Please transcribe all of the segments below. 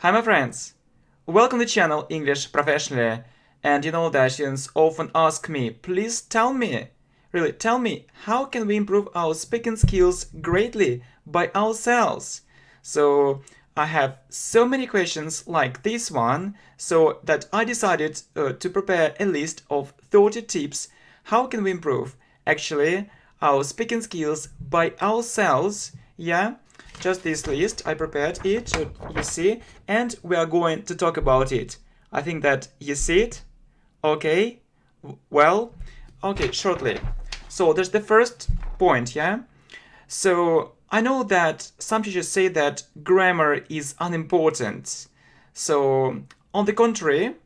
Hi my friends! Welcome to the channel English Professionally. And you know that students often ask me, please tell me, really tell me, how can we improve our speaking skills greatly by ourselves? So I have so many questions like this one, so that I decided to prepare a list of 30 tips how can we improve actually our speaking skills by ourselves. Yeah, just this list, I prepared it, so you see, and we are going to talk about it. I think that you see it. Okay, well, okay, shortly. So there's the first point, yeah? So I know that some teachers say that grammar is unimportant. So, on the contrary,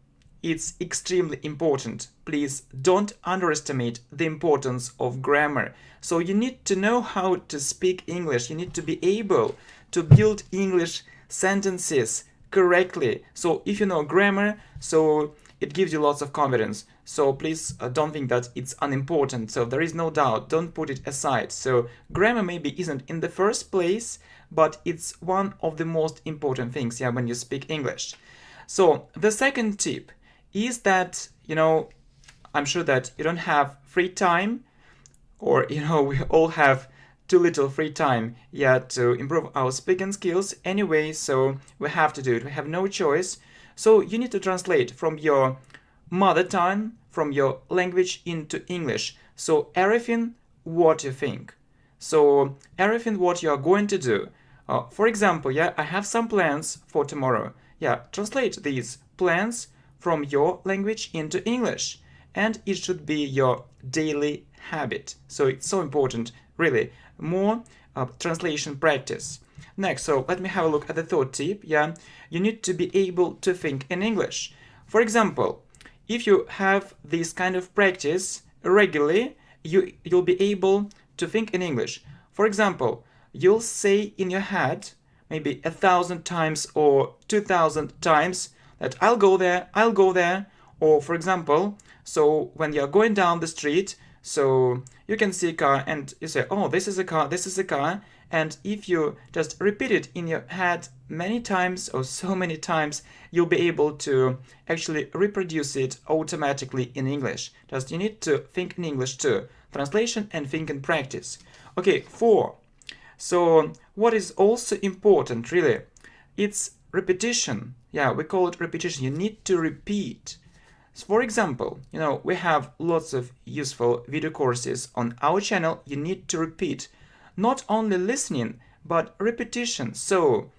it's extremely important. Please don't underestimate the importance of grammar. So you need to know how to speak English. You need to be able to build English sentences correctly. So if you know grammar, so it gives you lots of confidence. So please don't think that it's unimportant. So there is no doubt. Don't put it aside. So grammar maybe isn't in the first place, but it's one of the most important things, yeah, when you speak English. So the second tip is that, I'm sure that you don't have free time, or, we all have too little free time yet to improve our speaking skills anyway, so we have to do it. We have no choice. So you need to translate from your mother tongue, from your language into English. So everything what you think. So everything what you are going to do. For example, yeah, I have some plans for tomorrow. Yeah, translate these plans from your language into English. And it should be your daily habit. So it's so important, really. More translation practice. Next, so let me have a look at the third tip. Yeah, you need to be able to think in English. For example, if you have this kind of practice regularly, you'll be able to think in English. For example, you'll say in your head maybe 1,000 times or 2,000 times that I'll go there, I'll go there. Or for example, so when you're going down the street, so you can see a car and you say, oh, this is a car, this is a car. And if you just repeat it in your head many times or so many times, you'll be able to actually reproduce it automatically in English. Just you need to think in English too. Translation and think and practice. Okay, 4. So what is also important, really, it's repetition. Yeah, we call it repetition. You need to repeat. So for example, we have lots of useful video courses on our channel. You need to repeat. Not only listening, but repetition. So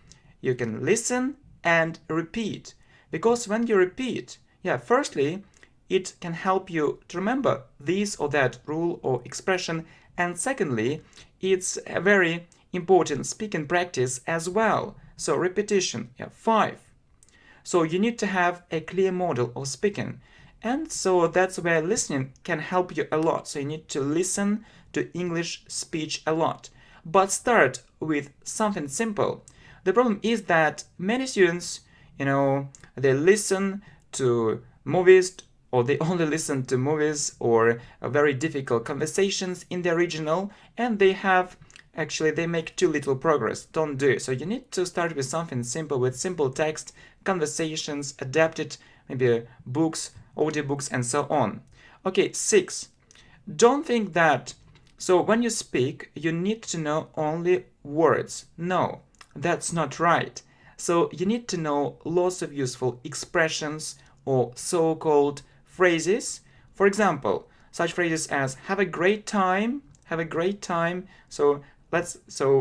you can listen and repeat. Because when you repeat, yeah, firstly, it can help you to remember this or that rule or expression. And secondly, it's a very important speaking practice as well. So repetition, yeah, 5. So you need to have a clear model of speaking. And so that's where listening can help you a lot. So you need to listen to English speech a lot. But start with something simple. The problem is that many students, they listen to movies, or they only listen to movies or very difficult conversations in the original, and they make too little progress. Don't do it. So you need to start with something simple, with simple text, conversations, adapted, maybe books, audiobooks, and so on. Okay, 6. Don't think that, so when you speak, you need to know only words. No, that's not right. So you need to know lots of useful expressions or so-called phrases. For example, such phrases as have a great time, have a great time. So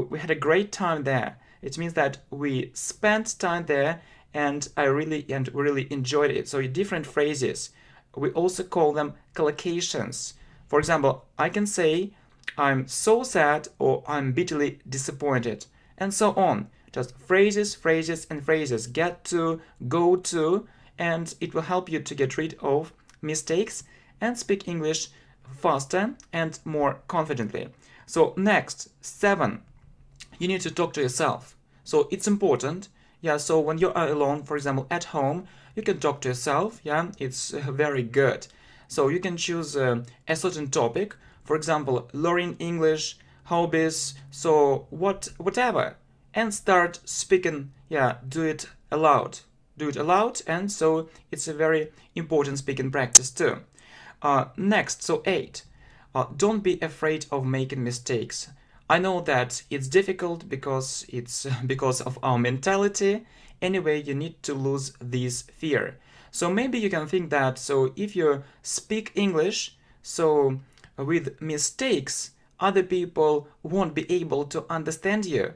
we had a great time there. It means that we spent time there and we really enjoyed it. So different phrases. We also call them collocations. For example, I can say I'm so sad or I'm bitterly disappointed, and so on. Just phrases, phrases, and phrases. Get to, go to, and it will help you to get rid of mistakes and speak English faster and more confidently. So next, 7, you need to talk to yourself. So it's important. Yeah, so when you are alone, for example, at home, you can talk to yourself. Yeah, it's very good. So you can choose a certain topic. For example, learning English, hobbies, so whatever. And start speaking, yeah, do it aloud. Do it aloud, and so it's a very important speaking practice too. Next, so 8. Don't be afraid of making mistakes. I know that it's difficult because it's because of our mentality. Anyway, you need to lose this fear. So maybe you can think that, so if you speak English, so with mistakes, other people won't be able to understand you.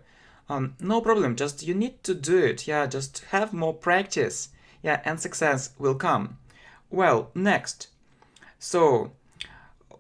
No problem, just you need to do it. Yeah, just have more practice. Yeah, and success will come. Well, next. So,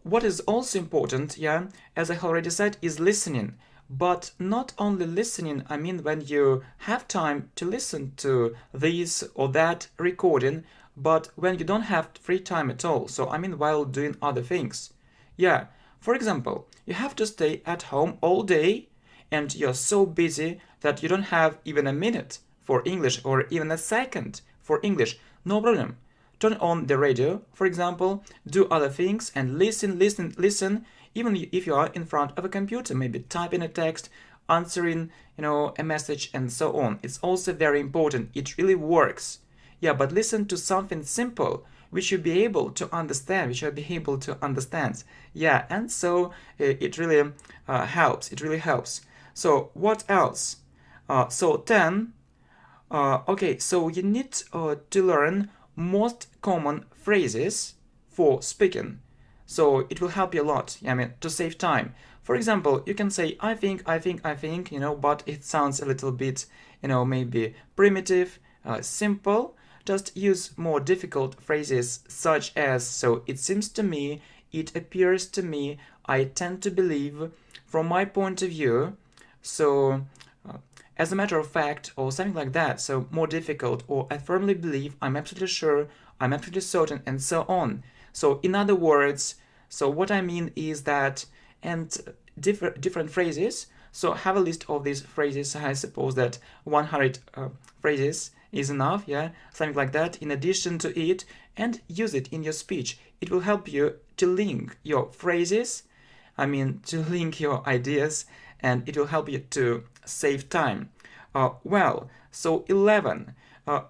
what is also important, yeah, as I already said, is listening. But not only listening, I mean when you have time to listen to this or that recording, but when you don't have free time at all. So, I mean while doing other things. Yeah, for example, you have to stay at home all day and you're so busy that you don't have even a minute for English or even a second for English. No problem. Turn on the radio, for example, do other things and listen, even if you are in front of a computer, maybe typing a text, answering, a message and so on. It's also very important. It really works. Yeah, but listen to something simple which you'll be able to understand, which you'll be able to understand. Yeah, and so it really helps. It really helps. So what else? So 10. Okay, so you need to learn most common phrases for speaking. So it will help you a lot. I mean, to save time. For example, you can say I think, but it sounds a little bit, maybe primitive, simple. Just use more difficult phrases such as so it seems to me, it appears to me, I tend to believe, from my point of view. So as a matter of fact, or something like that, so more difficult, or I firmly believe, I'm absolutely sure, I'm absolutely certain, and so on. So in other words, so what I mean is that, and different phrases, so have a list of these phrases. I suppose that 100 phrases is enough, yeah, something like that, in addition to it, and use it in your speech. It will help you to link your phrases, to link your ideas, and it will help you to save time. Well, so 11.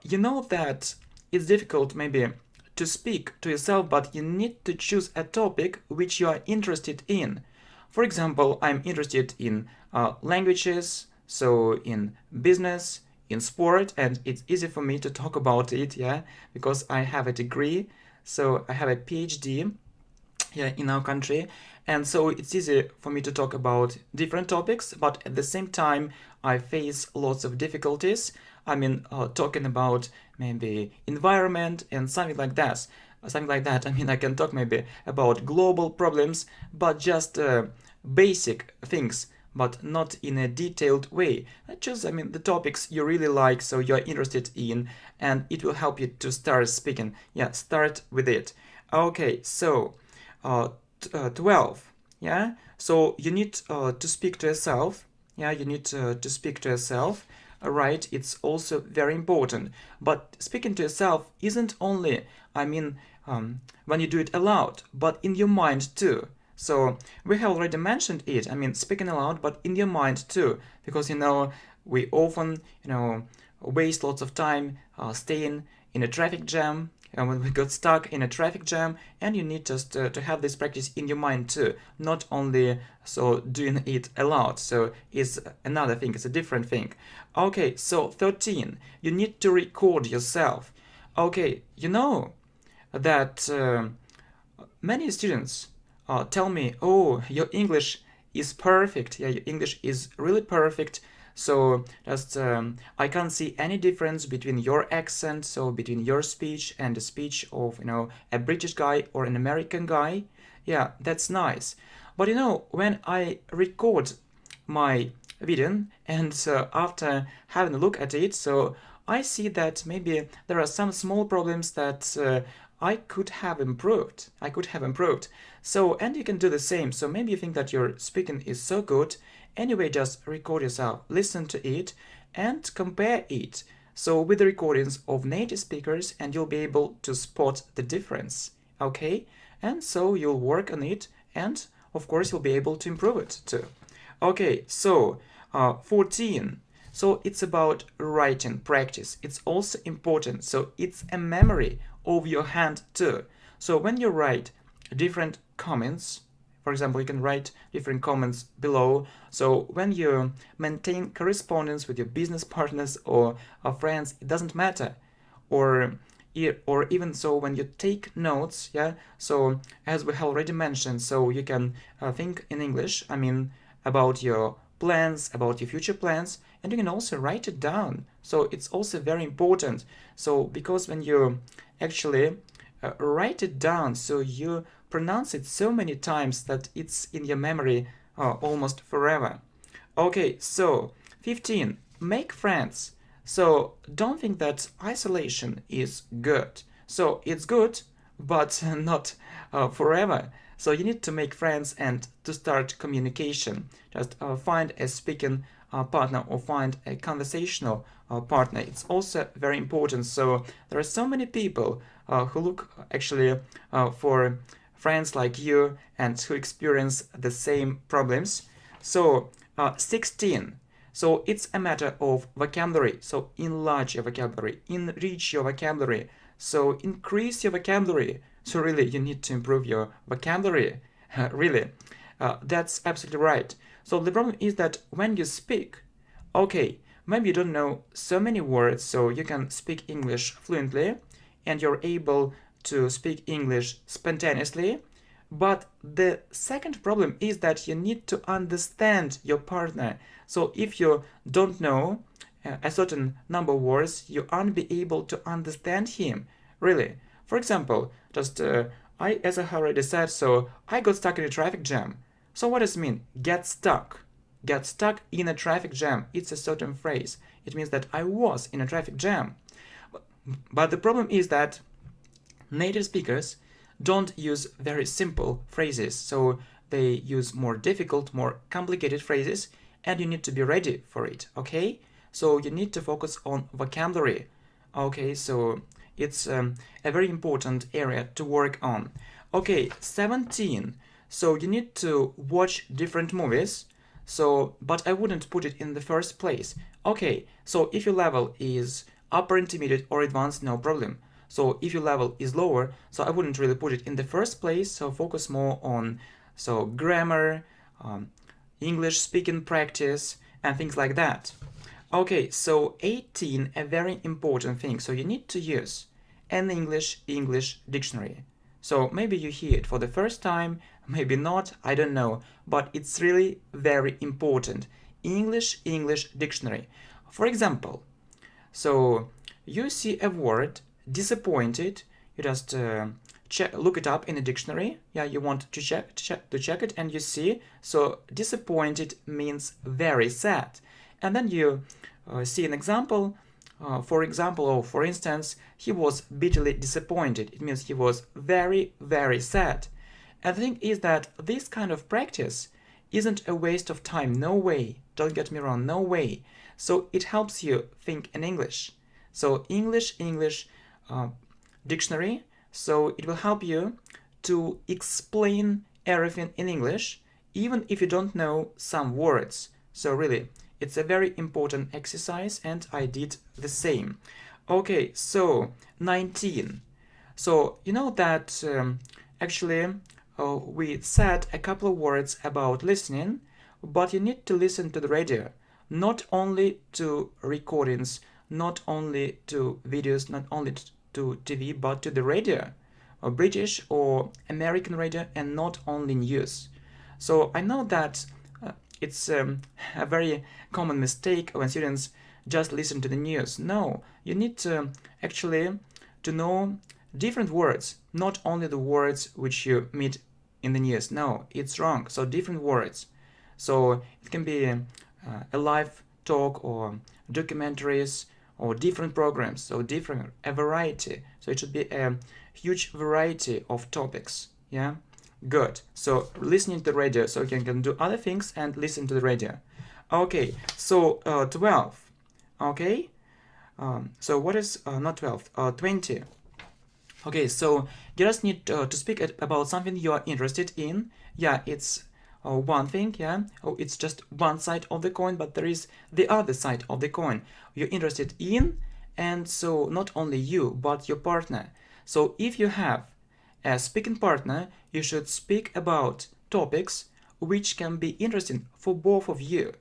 You know that it's difficult maybe to speak to yourself, but you need to choose a topic which you are interested in. For example, I'm interested in languages, so in business, in sport, and it's easy for me to talk about it, yeah, because I have a degree, so I have a PhD, yeah, in our country, and so it's easy for me to talk about different topics, but at the same time I face lots of difficulties. Talking about maybe environment and something like that. I can talk maybe about global problems, but just basic things, but not in a detailed way. Just, the topics you really like, so you're interested in, and it will help you to start speaking. Yeah, start with it. Okay, so 12. Yeah, so you need to speak to yourself. Yeah, you need to speak to yourself. Right, it's also very important. But speaking to yourself isn't only, when you do it aloud, but in your mind too. So we have already mentioned it. Speaking aloud, but in your mind too, because we often waste lots of time staying in a traffic jam. And when we got stuck in a traffic jam, and you need just to have this practice in your mind too, not only so doing it aloud. So it's another thing, it's a different thing. Okay, so 13, you need to record yourself. Okay, you know that many students tell me, oh, your English is perfect. Yeah, your English is really perfect. So just I can't see any difference between your accent, so between your speech and the speech of a British guy or an American guy. Yeah, that's nice. But when I record my video and after having a look at it, so I see that maybe there are some small problems that I could have improved. So, and you can do the same. So maybe you think that your speaking is so good. Anyway, just record yourself, listen to it, and compare it. So with the recordings of native speakers, and you'll be able to spot the difference. Okay? And so you'll work on it, and of course you'll be able to improve it too. Okay, so 14. So it's about writing practice. It's also important. So it's a memory of your hand too. So when you write different comments, for example, you can write different comments below. So when you maintain correspondence with your business partners or friends, it doesn't matter. Or even so when you take notes, yeah, so as we have already mentioned, so you can think in English, I mean, about your plans, about your future plans, and you can also write it down. So it's also very important. So because when you actually write it down, so you pronounce it so many times that it's in your memory almost forever. Okay, so 15, make friends. So don't think that isolation is good. So it's good, but not forever. So you need to make friends and to start communication. Just find a speaking partner or find a conversational partner. It's also very important. So there are so many people who look actually for friends like you and who experience the same problems. So 16. So it's a matter of vocabulary. So enlarge your vocabulary, enrich your vocabulary. So increase your vocabulary. So really, you need to improve your vocabulary. Really, that's absolutely right. So the problem is that when you speak, okay, maybe you don't know so many words, so you can speak English fluently, and you're able to speak English spontaneously. But the second problem is that you need to understand your partner. So if you don't know a certain number of words, you aren't be able to understand him. Really. For example, just as I already said, so I got stuck in a traffic jam. So what does it mean? Get stuck. Get stuck in a traffic jam. It's a certain phrase. It means that I was in a traffic jam. But the problem is that native speakers don't use very simple phrases, so they use more difficult, more complicated phrases, and you need to be ready for it, okay? So you need to focus on vocabulary, okay? So it's a very important area to work on. Okay, 17. So you need to watch different movies, so, but I wouldn't put it in the first place. Okay, so if your level is upper, intermediate, or advanced, no problem. So if your level is lower, so I wouldn't really put it in the first place. So focus more on grammar, English speaking practice, and things like that. Okay, so 18, a very important thing. So you need to use an English dictionary. So maybe you hear it for the first time, maybe not, I don't know, but it's really very important. English dictionary. For example, so you see a word disappointed, you just look it up in a dictionary. Yeah, you want to check it, and you see. So disappointed means very sad, and then you see an example. For example, or for instance, he was bitterly disappointed. It means he was very, very sad. And the thing is that this kind of practice isn't a waste of time. No way. Don't get me wrong. No way. So it helps you think in English. So English dictionary. So it will help you to explain everything in English, even if you don't know some words. So really, it's a very important exercise, and I did the same. Okay, so 19. So you know that actually we said a couple of words about listening, but you need to listen to the radio, not only to recordings, not only to videos, not only to TV, but to the radio, or British or American radio, and not only news. So I know that it's a very common mistake when students just listen to the news. No, you need to actually to know different words, not only the words which you meet in the news. No, it's wrong. So different words. So it can be a live talk or documentaries or different programs. So a variety. So it should be a huge variety of topics. Yeah. Good. So listening to the radio, so you can do other things and listen to the radio. Okay, so 12. Okay, so what is not 12? 20. Okay, so you just need to speak about something you are interested in. Yeah, it's one thing, yeah. Oh, it's just one side of the coin, but there is the other side of the coin you're interested in, and so not only you, but your partner. So if you have a speaking partner, you should speak about topics which can be interesting for both of you,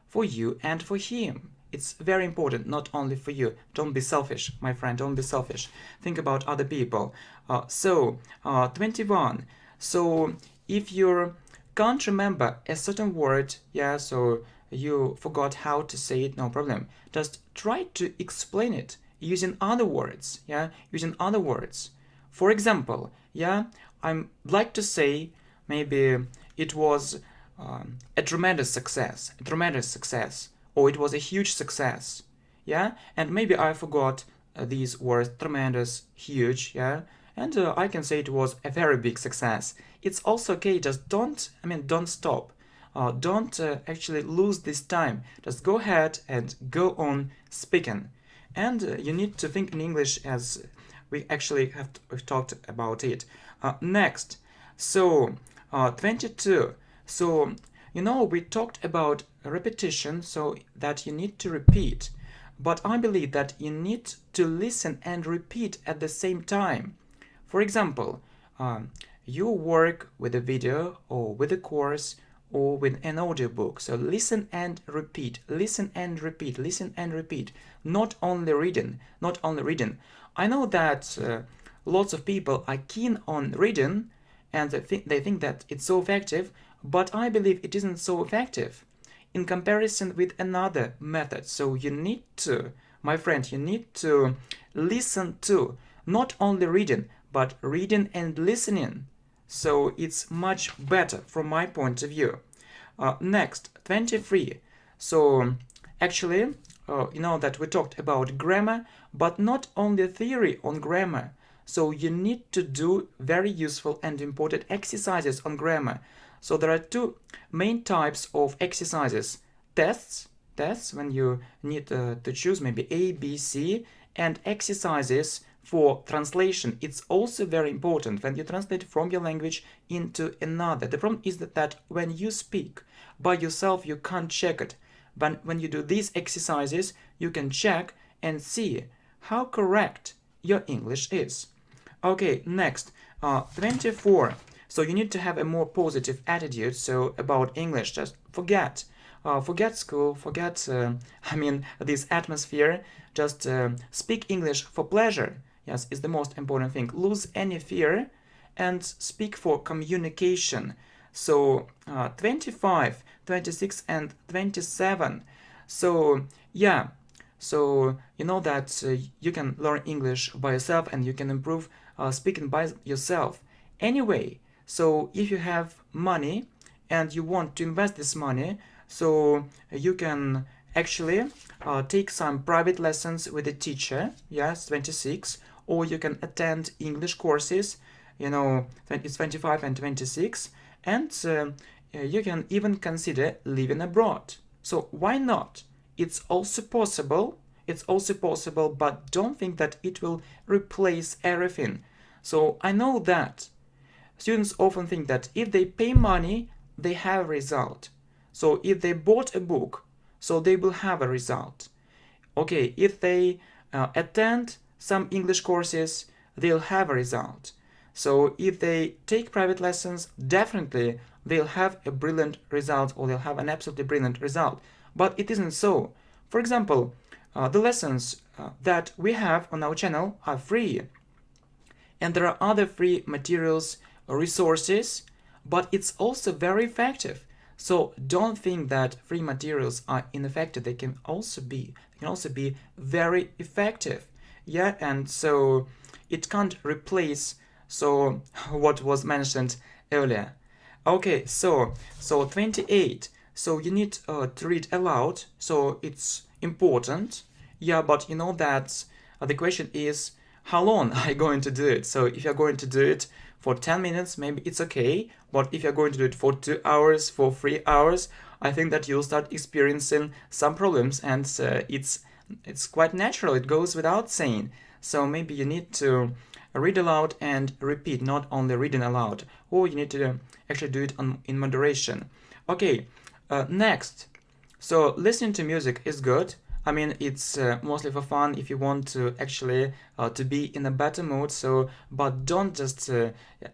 for you and for him. It's very important, not only for you. Don't be selfish, my friend, don't be selfish. Think about other people. 21. So if you can't remember a certain word, yeah, so you forgot how to say it, no problem. Just try to explain it using other words, yeah, using other words. For example, yeah, I'd like to say maybe it was a tremendous success, or it was a huge success, yeah, and maybe I forgot these words, tremendous, huge, yeah, and I can say it was a very big success. It's also okay, just don't stop. Don't actually lose this time. Just go ahead and go on speaking. And you need to think in English as we actually we've talked about it. Next, so 22. So, we talked about repetition, so that you need to repeat. But I believe that you need to listen and repeat at the same time. For example, you work with a video or with a course or with an audiobook. So listen and repeat, listen and repeat, listen and repeat. Not only reading, not only reading. I know that lots of people are keen on reading and they think that it's so effective, but I believe it isn't so effective in comparison with another method. So you need to, my friend, you need to listen to, not only reading, but reading and listening. So it's much better from my point of view. Next, 23. So actually, that we talked about grammar, but not only theory on grammar. So you need to do very useful and important exercises on grammar. So there are two main types of exercises. Tests when you need to choose maybe A, B, C, and exercises for translation. It's also very important when you translate from your language into another. The problem is that when you speak by yourself, you can't check it. But when you do these exercises, you can check and see how correct your English is. Okay, next, 24. So you need to have a more positive attitude. So about English, just forget school, forget this atmosphere. Just speak English for pleasure. Yes, is the most important thing. Lose any fear and speak for communication. So 25, 26, and 27. So yeah, so you know that you can learn English by yourself and you can improve speaking by yourself. Anyway, so if you have money and you want to invest this money, so you can actually take some private lessons with a teacher, yes, 26, or you can attend English courses, it's 25 and 26, and you can even consider living abroad. So why not? It's also possible, but don't think that it will replace everything. So I know that students often think that if they pay money, they have a result. So if they bought a book, so they will have a result. Okay, if they attend some English courses, they'll have a result. So if they take private lessons, definitely they'll have a brilliant result, or they'll have an absolutely brilliant result. But it isn't so. For example, the lessons that we have on our channel are free. And there are other free materials, resources, but it's also very effective. So don't think that free materials are ineffective. They can also be very effective. Yeah, and so it can't replace what was mentioned earlier. Okay, so 28. So you need to read aloud. So it's important. Yeah, but you know that the question is, how long are you going to do it? So if you're going to do it for 10 minutes, maybe it's okay. But if you're going to do it for 2 hours, for 3 hours, I think that you'll start experiencing some problems, and it's quite natural. It goes without saying. So maybe you need to read aloud and repeat, not only reading aloud, or you need to actually do it in moderation. Okay, next. So listening to music is good. I mean, it's mostly for fun if you want to actually to be in a better mood. So, but don't just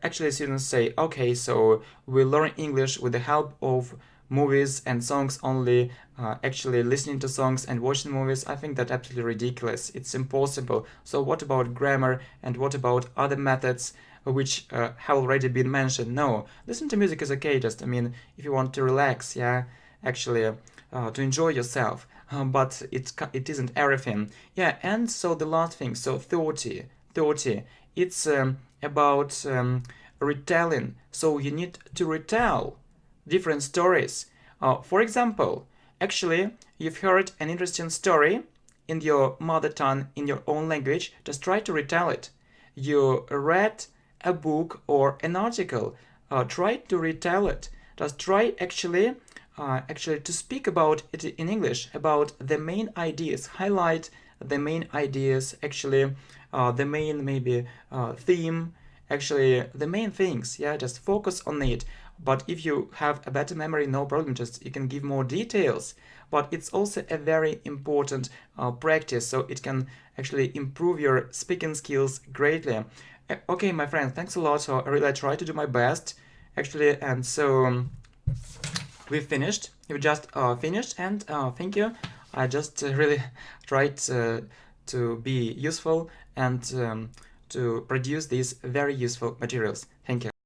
actually students say, okay, so we learn English with the help of movies and songs only. Actually, listening to songs and watching movies, I think that's absolutely ridiculous. It's impossible. So, what about grammar and what about other methods? Which have already been mentioned. No, listen to music is okay. Just I mean, if you want to relax, yeah, actually to enjoy yourself. But it isn't everything. Yeah, and so the last thing. So 30. It's about retelling. So you need to retell different stories. For example, actually, you've heard an interesting story in your mother tongue, in your own language. Just try to retell it. You read a book or an article, try to retell it. Just try actually to speak about it in English, about the main ideas, highlight the main ideas, actually the main maybe theme, actually the main things. Yeah, just focus on it. But if you have a better memory, no problem. Just you can give more details. But it's also a very important practice, so it can actually improve your speaking skills greatly. Okay, my friend, thanks a lot. So I really try to do my best, actually, and so we finished. We just finished, and thank you. I just really tried to be useful and to produce these very useful materials. Thank you.